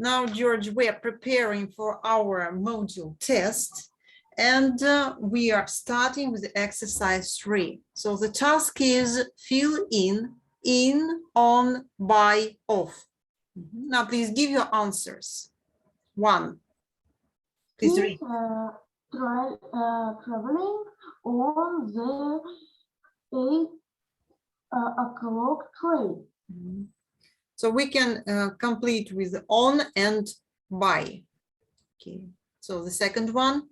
Now, George, we are preparing for our module test, and we are starting with exercise 3. So the task is fill in, on, by, off. Now, please give your answers. 1. Please read. Traveling on the 8 o'clock train. So we can complete with on and by. Okay. So the second one.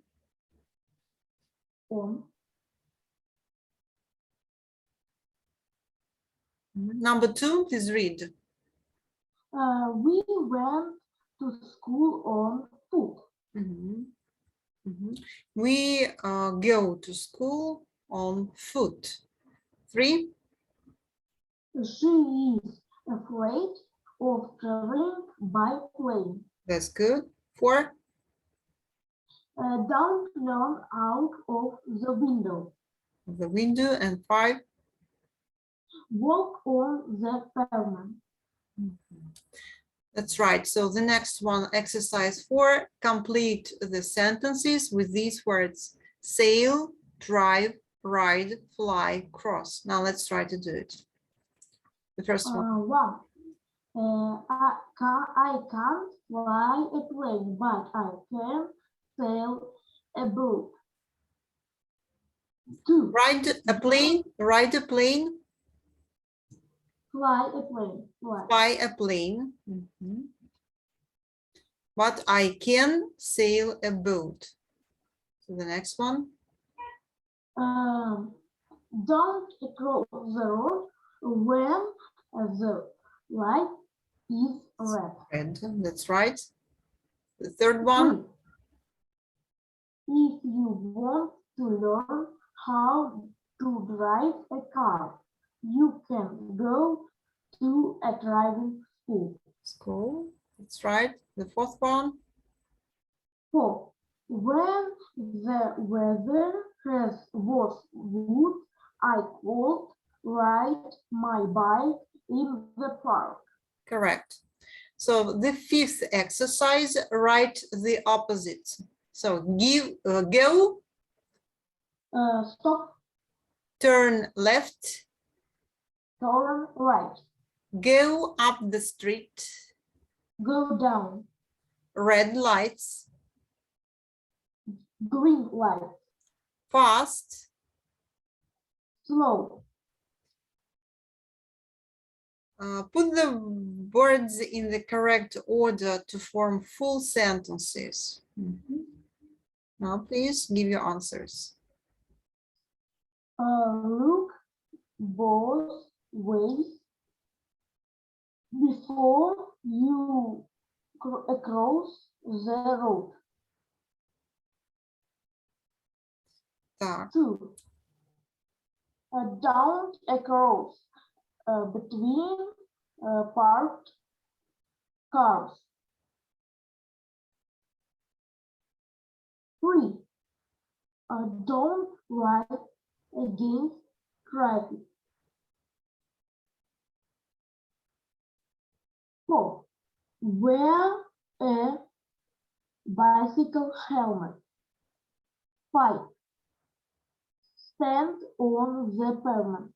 On. Number 2, please read. We went to school on foot. We go to school on foot. 3. She is afraid of traveling by plane. That's good. 4. Don't learn out of the window. The window. And 5. Walk on the pavement. That's right. So the next one, exercise 4, complete the sentences with these words: sail, drive, ride, fly, cross. Now let's try to do it. The first one. 1. I can't fly a plane, but I can sail a boat. 2. Ride a plane, ride a plane, Fly a plane. fly a plane. But I can sail a boat. So the next one. Don't cross the road when the light is red. Red, that's right. The third one. 3. If you want to learn how to drive a car, you can go to a driving school. School, that's right. The fourth one. 4. When the weather was good, I could ride my bike in the park. Correct. So the fifth exercise, write the opposite. So go, Stop, turn left, turn right, go up the street, go down, red lights, green light, fast, slow. put the words in the correct order to form full sentences. Now please give your answers. Look both ways before you cross the road. Так. 2. Don't cross between parked cars. 3. Don't ride against traffic. 4. Wear a bicycle helmet. 5. Stand on the pavement.